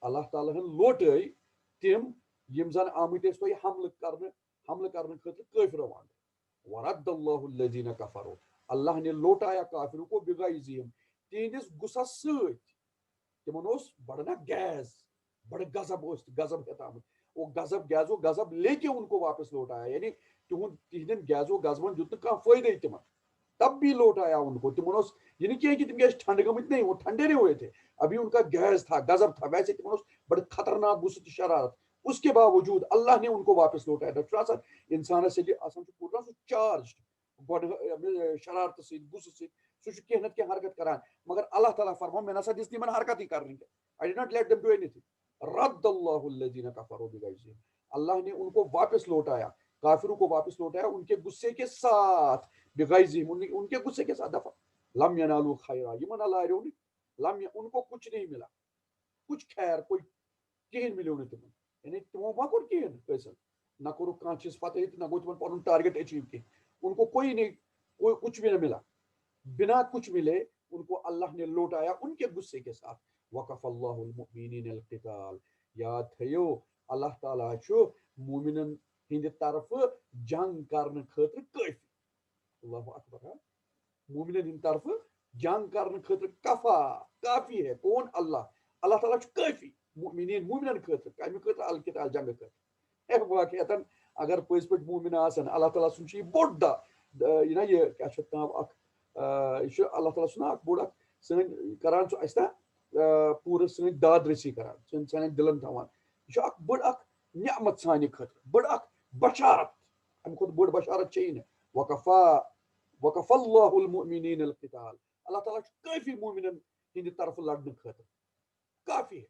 اللہ تعالیٰ ہن لوٹے تم یم زن آمت تھی حملہ کرنے خاطر کافر وان ورد اللہ الذین کفروا اللہ نے لوٹایا کافروں کو بغیظہم تہندس گسس ست تمن بڑا نا گیز بڑا غضب غضب ہیت آمت وہ غضب گیز و غضب لے کے ان کو واپس لوٹایا یعنی تہندین گیز و غضبن دیت نہ فائدہ تمن تب بھی لوٹایا ان کو تمن یہ نہیں کہ تم گئے ٹھنڈ گمت نہیں وہ ٹھنڈے نہیں ہوئے تھے ابھی ان کا گیز تھا غضب تھا ویسے تمن بڑے خطرناک غصہ شرارت اس کے باوجود اللہ نے ان کو واپس لوٹایا انسانس پورا سہ چارج شرارت غصہ سہ نت کی حرکت کران مگر اللہ تعالیٰ فرما میں نسا دس تمن حرکت ہی کرنی I did not let them do anything رد اللہ الذین کفروا بغیظہم اللہ نے ان کو واپس لوٹایا کافروں کو واپس لوٹایا ان کے غصے کے ساتھ بغیظہم ان کے غصے کے ساتھ دفع لم ینالوا خیرا یمن اللہ لم ان کو کچھ نہیں ملا کچھ خیر کوئی کہین ملیو نہ تمن یعنی تمو ما کوٚر کہین حٲصِل نہ کوٚرُکھ کانٛہہ چیٖز فتح تہٕ نہ گوٚو تمن پنُن ٹارگیٹ اچیو کینٛہہ ان کو کوئی نہیں کوئی کچھ بھی نہ ملا بنا کچھ ملے ان کو اللہ نے لوٹایا ان کے غصے کے ساتھ وقف اللہ المؤمنین القتال یاد تھیو اللہ تعالیٰ چھُ مومنن ہند طرف جنگ کرنے خاطر کافی اللہ اکبر مومنن ہند طرف جنگ کرنے خاطر کافی ہے کون اللہ اللہ تعالیٰ چھُ کافی مومنن خاطر کمہ خاطر القتال جنگ خاطر واقعتاً اگر پٔزۍ پٲٹھۍ مومن آسن اللہ تعالیٰ سُنٛد چھُ یہِ بوٚڑ دۄہ یہِ نا یہِ کیاہ چھُ ناو اکھ یہ چھُ اللہ تعالیٰ سُنٛد اکھ بوٚڑ اکھ سٲنۍ کران چھُ اَسہِ نا پوٗرٕ سٲنۍ داد رسی کران سانٮ۪ن دلن تھاوان یہ چھُ اکھ بٔڑ اکھ نعمت سانہِ خٲطرٕ بٔڑ اکھ بشارت امہِ کھۄتہٕ بٔڑ بشارت چھےٚ نہٕ وقف اللہ المؤمنین القتال اللہ تعالیٰ چھُ کٲفی مومنن ہندِ طرفہٕ لڑنہٕ خٲطرٕ کافی ہے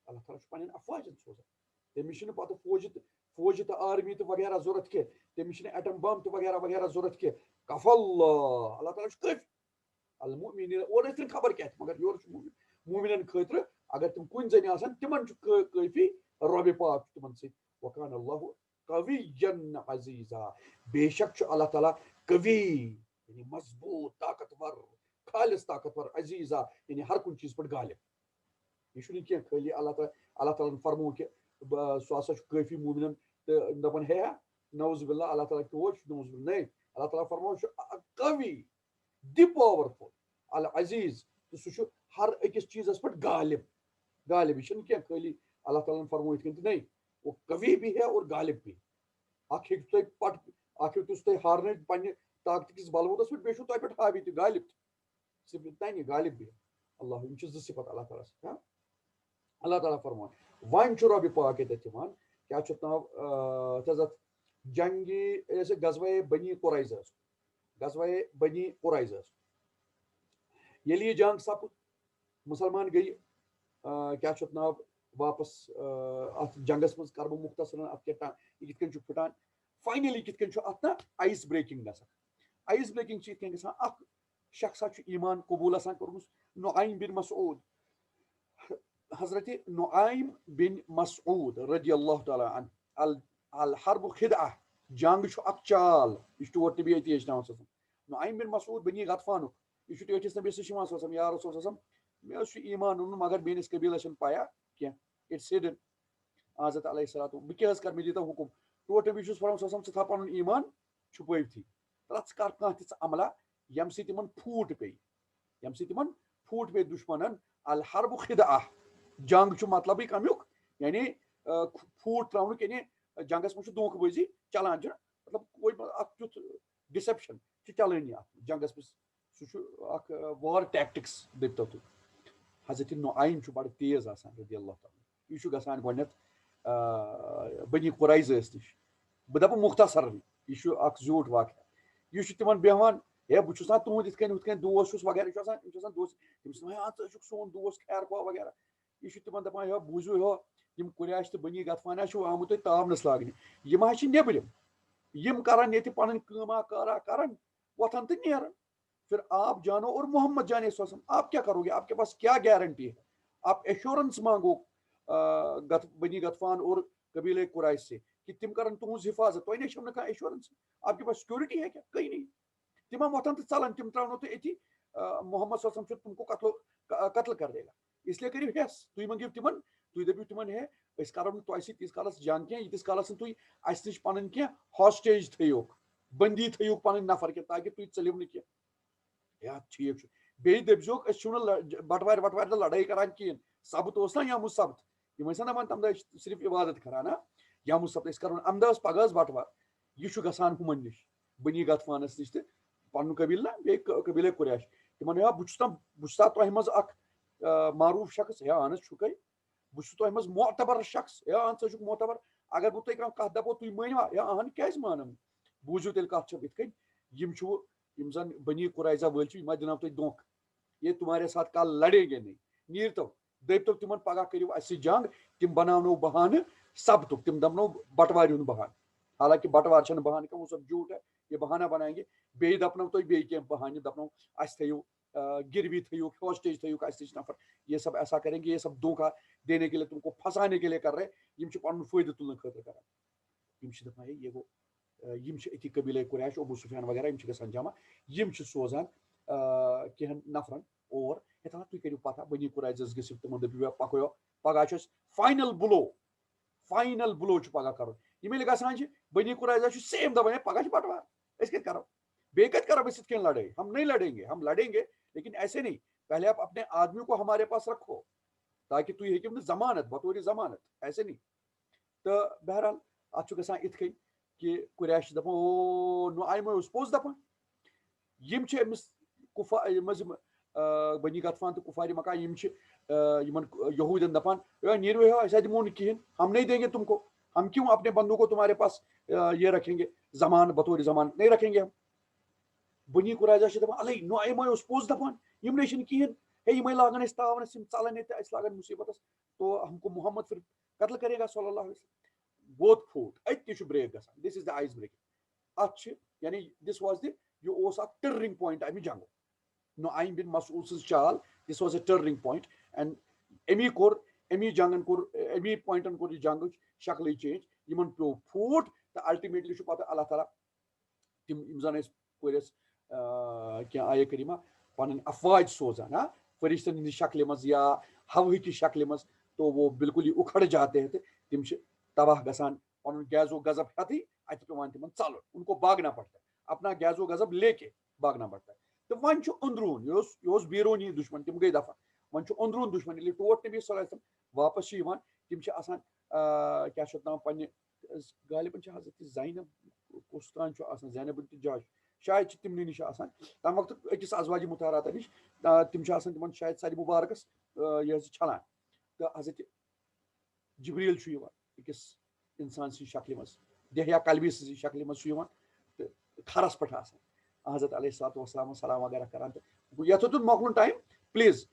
اللہ تعالیٰ چھُ پنٕنٮ۪ن افواجن سوزان تٔمِس چھُنہٕ پتہٕ فوجہِ تہٕ آرمی تہٕ وغیرہ ضوٚرتھ کینٛہہ تٔمِس چھُنہٕ ایٹم بم تہٕ وغیرہ وغیرہ ضوٚرتھ کینٛہہ کف اللہ تعالیٰ چھُ کٲفی المؤمنین اور ٲسۍ خبر کیٛاہ مگر یورٕ چھُ مومنن خٲطرٕ اگر تِم کُنہِ زٔنۍ آسن تِمن چھُ کٲفی رۄبِ پاک چھُ تِمن سۭتۍ وکان اللہ قویًا عزیزا بے شک چھُ اللہ تعالیٰ قوی یعنی مضبوط طاقتور خالص طاقتور عزیزا یعنی ہر کُنہِ چیٖز پٮ۪ٹھ غالب یہ چھُنہٕ کینٛہہ خٲلی اللہ تعالیٰ فرمو کہ سُہ ہسا چھُ کٲفی مومنن تہٕ دپان ہے نوز باللہ اللہ تعالیٰ کیٛاہ چھُ نوز باللہ نہیں اللہ تعالیٰ فرمو چھُ قوی دی پاورفل العزیز تہٕ سُہ چھُ ہر أکِس چیٖزس پٮ۪ٹھ غالب یہ چھُنہٕ کینٛہہ خٲلی اللہ تعالیٰ ہن فرمو یِتھ کٔنۍ تہٕ نہیں وہ قوی بھی ہے اور غالب بھی اکھ ہیٚکہِ تۄہہِ پٹ اکھ ہیٚکہِ تُہۍ ہارنٲیِتھ پننہِ طاقتہٕ کِس بلبوٗتس پٮ۪ٹھ بیٚیہِ چھُو تۄہہِ پٮ۪ٹھ حاوی تہِ غالب صرف تنہِ غالب بھی اللہ یِم چھِ زٕ صفت اللہ تعالیٰ سۭتۍ اللہ تعالیٰ فرمان وۄنۍ چھُ رۄبہِ پاک ییٚتٮ۪تھ یِوان کیٛاہ چھُ ناو تَتھ جنگی غزوہ بنی قریظہ غزوہ بنی قریظہ ییٚلہِ یہِ جنگ سپُد مسلمان گٔیہِ کیٛاہ چھُ ناو واپس اتھ جنگس منٛز کرٕ بہٕ مختصرن اتھ کیٛاہ یہِ کِتھ کٔنۍ چھُ پھٕٹان فاینلی کِتھ کٔنۍ چھُ اتھ نا آیس بریکنگ گژھان آیس بریکنگ چھِ یِتھ کٔنۍ گژھان اکھ شخصا چھُ ایمان قبوٗل آسان کوٚرمُت نعیم بن مسعود حضرت نعیم بن مسعود رضی اللہ تعالیٰ عنہ الحرب خدعہ جنگ چھُ اکھ چال یہ ٹوٹ نبی اتی ہیٚچھناوان نعیم بن مسعود بنی غطفانُک یہ چھُ ٹٲٹھِس نبی سۭتۍ یِوان سوزان یا رسول صلی مےٚ اوس یہِ ایمان اوٚنمُت مگر میٲنِس قبیٖلس چھنہٕ پیا کینٛہہ اٹس ہِڈن حضرت علیہ الصلوۃ بہٕ کیٛاہ حظ کرٕ مےٚ دیٖتو حُکُم ٹوٹھ نبی چھُس فرماوان ژٕ تھاو پنُن ایمان چھُپٲوتھٕے ژٕ کر کانٛہہ تِژھ عملہ ییٚمہِ سۭتۍ تِمن پھوٗٹ پیٚیہِ دُشمنن الحرب خدعہ جنگ چھُ مطلبٕے کمیُک یعنی پھوٗٹ تراونُک یعنی جنگس منٛز چھُ دھوکہٕ بٲزی چلان چھُ مطلب کوئی اکھ تیُتھ ڈِسیپشن چھِ چلٲنی اتھ جنگس منٛز سُہ چھُ اکھ وار ٹیکٹکس دٔپتو تُہۍ حضرت نعیم چھُ بڑٕ تیز آسان رضی اللہ تعالیٰ یہِ چھُ گژھان گۄڈنیتھ بنی قریظہس نش بہ دپہٕ مختصرن یہ اکھ زیوٗٹھ واقعہ یہ تمن بیہوان ہے بہ چھُس نا تُہُنٛد یِتھ کٔنۍ دوس چھُس وغیرہ یہ آسان دوس تٔمِس چھِ دپان ژٕ چھُکھ سون دوس خیر خواہ وغیرہ یہ چھُ تمن دپان ہے بوٗزِو ہو یم قریش تہٕ بنی غطفان چھُو آمُت تۄہہِ تاونس لاگنہِ یم حظ چھِ نیبرِم یم کرن ییٚتہِ پنٕنۍ کٲما کارا کرن وۄتھن تہٕ نیرن پھر آپ جانو اور محمد جانے وسلم آپ کیا کرو گے آپ کے پاس کیا گارنٹی ہے آپ ایشورنس مانگو بنی غطفان اور قبیلہ قریش سے کہ تم کرن تہذ حفاظت تہ چھو نا ایشورنس آپ کے پاس سیکورٹی ہے کیا کہیں نہیں تم وتھن تو ژلن تم ترٛاونو تُہۍ أتی محمد صلی اللہ علیہ وسلم تم کو قتل کر دے گا اس لیے کٔرِو ہیس تُہۍ منٛگِو تمن تُہۍ دٔپِو تمن ہے أسۍ کرو نہٕ تۄہہِ سۭتۍ تیٖتِس کالس جنگ کینٛہہ ییٖتِس کالس نہٕ تُہۍ اَسہِ نِش پنٕنۍ کینٛہہ ہاسٹیج تھٲیوُکھ بندی تھٲیوُکھ پنٕنۍ نفر کینٛہہ تاکہِ تُہۍ ژٔلِو نہٕ کینٛہہ یا ٹھیٖک چھُ بیٚیہِ دٔپزیوکھ أسۍ چھِو نہٕ بٹوارِ وٹوارِ دۄہ لڑٲے کران کِہیٖنۍ سبت اوس نا یومُ سبت یِم ٲسۍ نا دپان تمہِ دۄہ أسۍ صرف عبادت کران نا یومُ سبت أسۍ کرو امہِ دۄہ ٲس پگہہ ٲس بٹوار یہ چھُ گژھان ہُمن نِش بنی غطفانس نِش تہٕ پنُن قبیٖل نا بیٚیہِ قبیٖلے قریش تِمن ہے بہٕ چھُس تۄہہِ منٛز اکھ معروٗف شخص ہے اہن حظ چھُکھے بہٕ چھُس تۄہہِ منٛز معتبر شخص ہے اہن ژٕ چھُکھ معتبر اگر بہٕ تۄہہِ کانٛہہ کتھ دپو تُہۍ مٲنوا ہے اہن کیازِ مانن بوٗزِو تیٚلہِ کتھ چھِ یِتھ کٔنۍ یم چھُ یم زن بنی قریظہ وٲلۍ چھِ یِم حظ دِنو تۄہہِ دھوکہٕ یہ تمہارے ساتھ کل لڑیں گے نہیں نیرتو دٔپتو تمن پگہہ کٔرِو اَسہِ سۭتۍ جنگ تم بناونو بہانہٕ سبتُک تم دپنو بٹوارِ ہُنٛد بہانہٕ حالانکہ بٹوار چھنہٕ بہانہٕ کینٛہہ وہ سب جھوٹ ہے یہ بہانہ بنائیں گے بیٚیہِ دپنو تُہۍ بیٚیہِ کینٛہہ بہانہٕ دپنو اَسہِ تھٲیِو گروی تھٲیوُکھ ہاسٹیج تھٲیوُکھ اَسہِ نِش نفر یہ سب ایسا کریں گے یہ سب دھوکہ دینے کے لیے تم کو پھنسانے کے لیے کر رہے یم چھِ پنُن فٲیدٕ تُلنہٕ خٲطرٕ کران یم چھِ دپان ہے یہ گوٚو یم چھِ أتی قبیلے قریش ابو سفیان وغیرہ یم چھِ گژھان جمع یم چھِ سوزان کینٛہن نفرن اور ہے دپان تُہۍ کٔرِو پتہ بنی قریظس گٔژھِو تِمن دٔپِو پکٲیو پگہہ چھُ اَسہِ فاینل بلو چھُ پگہہ کرُن یِم ییٚلہِ گژھان چھِ بنی قریظہ چھُ سیم دپان ہے پگہہ چھُ بٹوار أسۍ کتہِ کرو بیٚیہِ کتہِ کرو أسۍ یِتھ کٔنۍ لڑٲے ہم لڑیں گے لیکن ایسے نہیں پہلے آپ اپنے آدمی کو ہمارے پاس رکھو تاکہ تُہۍ ہیٚکِو نہٕ ضمانت بطور ضمانت ایسے نہیں تہٕ بہرحال اتھ چھُ گژھان یِتھ کٔنۍ کہِ قریش چھِ دپان او نو آیمے اوس پوٚز دپان یم چھِ أمِس یم حظ بنی غطفان تہٕ کفارِ مکہ یم چھِ یمن یہوٗدٮ۪ن دپان نیرو ہے أسۍ دِمو نہٕ کِہیٖنۍ ہم نہیں دیں گے تم کو ہم کیوں اپنے بندوں کو تمہارے پاس یہ رکھیں گے ضمانت بطور ضمانت نہیں رکھیں گے ہم بنی قریظہ چھِ دپان الے نو یِمے اوس پوٚز دپان یِمنٕے چھِنہٕ کِہیٖنۍ ہے یِمے لاگن أسۍ تاونس یِم ژلن ییٚتہِ اَسہِ لاگن مُصیبتس تو ہم کو محمد پھر قتل کرے گا صلی اللہ علیہ وسلم گوٚد پھوٗٹ أتہِ تہِ چھُ بریک گژھان دِس از د آیس بریک اتھ چھِ یعنی دِس واز دِ یہِ اوس اکھ ٹرننگ پویِنٹ امہِ جنگُک نعیم بن مسعود سٕنٛز چال this was a turning point and امی جنگن کوٚر امی پویِنٹن کوٚر یہِ جنگٕچ شکلٕے چینج یِمن پیوٚو پھوٗٹ تہٕ الٹِمیٹلی چھُ پتہٕ اللہ تعالیٰ تِم یِم زن ٲسۍ پٔرِس کینٛہہ آیے کریٖمہ پنٕنۍ افواج سوزان فرشتن ہٕنٛدِ شکلہِ منٛز یا ہوہٕچہِ شکلہِ منٛز تو وہ بالکل یہ اکھڑ جاتے ہیں تہٕ تِم چھِ تباہ گژھان پنُن گیزو غضب ہیٚتھٕے اتہِ پیوان تِمن ژلُن ان کو باگنا پڑتا ہے اپنا گیزو غضب لے کے باگنا پڑتا ہے تہٕ وۄنۍ چھُ أنٛدروٗن یہِ اوس بیرونی دُشمن تِم گٔے دفع وۄنۍ چھُ أنٛدروٗن دُشمن ییٚلہِ ٹوٹھ نبی صلی اللہ علیہ وسلم واپس چھِ یِوان تِم چھِ آسان کیاہ چھُ اتھ ناو پننہِ غالبن چھِ حضرت زینب کُس تام چھُ آسان زینب بنت جاش شاید چھِ تِمنٕے نِش آسان تمہِ وقتہٕ أکِس ازواجہِ مُطہراتا نِش تِم چھِ آسان تِمن شاید سرِ مُبارکس یہِ حظ چھلان تہٕ حضرت جبریٖل چھُ یِوان أکِس انسان سٕنٛزِ شکلہِ منٛز دہیا کلبی سٕنٛزِ شکلہِ منٛز چھُ یِوان تہٕ کھرس پٮ۪ٹھ آسان حضرت علیہ الصلوۃ والسلام سلام وغیرہ کران تہٕ یتھ ہیوٚتُن مۄکلُن ٹایم پلیٖز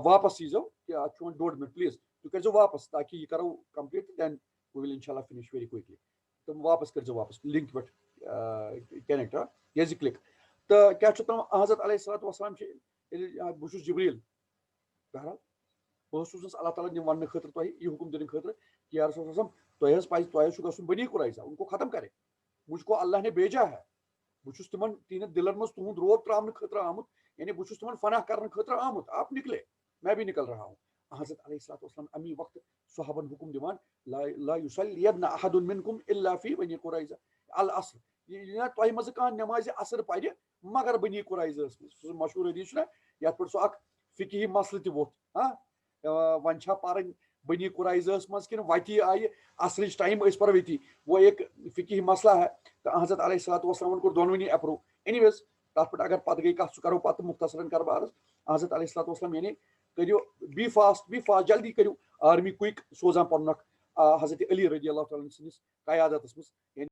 واپس ییٖزیو کہِ اتھ چھُ وۄنۍ 1.5 مِنٹ پلیٖز تُہۍ کٔرۍزیو واپس تاکہِ یہِ کرو کمپلیٖٹ تہٕ دین وی ول انشاء اللہ فِنِش ویری کویکلی تہٕ واپس کٔرۍزیو واپس لِنک پٮ۪ٹھ کنیکٹ یہِ حظ یہِ کلک تہٕ کیاہ چھُ تِم حضرت علیہ الصلوۃ والسلام چھِ ییٚلہِ بہٕ چھُس جبریٖل بہرحال بہٕ اوسُس سوٗزنس اللہ تعالیٰ یِم وننہٕ خٲطرٕ تۄہہِ یہِ حُکُم دِنہٕ خٲطرٕ کہ یا رسول اللہ تۄہہِ حظ پزِ تۄہہِ حظ چھُ گژھُن بنی قریظہ ان کو ختم کرے مجھ کو اللہ نے بھیجا ہے بہٕ چھُس تِمن تِہنٛدٮ۪ن دِلن منٛز تُہُنٛد روب تراونہٕ خٲطرٕ آمُت یعنی بہٕ چھُس تِمن فناہ کرنہٕ خٲطرٕ آمُت آپ نکلے میں بھی نکل رہا ہوں حضرت علیہ الصلوۃ والسلام امی وقتہٕ صحابن حُکُم دِوان لا یُصلین احد منکم الا فی بنی قریظہ العصر یہِ نہ تۄہہِ منٛزٕ کانٛہہ نٮ۪مازِ عصر پرِ مگر بنی قریظہس منٛز سُہ مشہوٗر حدیث چھُنہ یتھ پٮ۪ٹھ سُہ اکھ فِقہی مسلہٕ تہِ ووٚتھ وۄنۍ چھا پرٕنۍ بنی قریظہس منٛز کِنہٕ وتی آیہِ عصرٕچ ٹایم أسۍ پرو ییٚتی وہ ایک فِقہی مسئلہ ہے تہٕ حضرت علیہ الصلوۃ والسلام کوٚر دۄنوٕنی اپروٗ اینی ویز تتھ پٮ۪ٹھ اگر پتہٕ گٔے کتھ سُہ کرو پتہٕ مختصرن کرٕ عرض حضرت علیہ الصلوۃ والسلام یعنی کٔرِو بی فاسٹ جلدی کٔرِو آرمی کُیک سوزان پنُن اکھ حضرت علی رضی اللہ تعالیٰ سٕنٛدِس قیادتس منٛز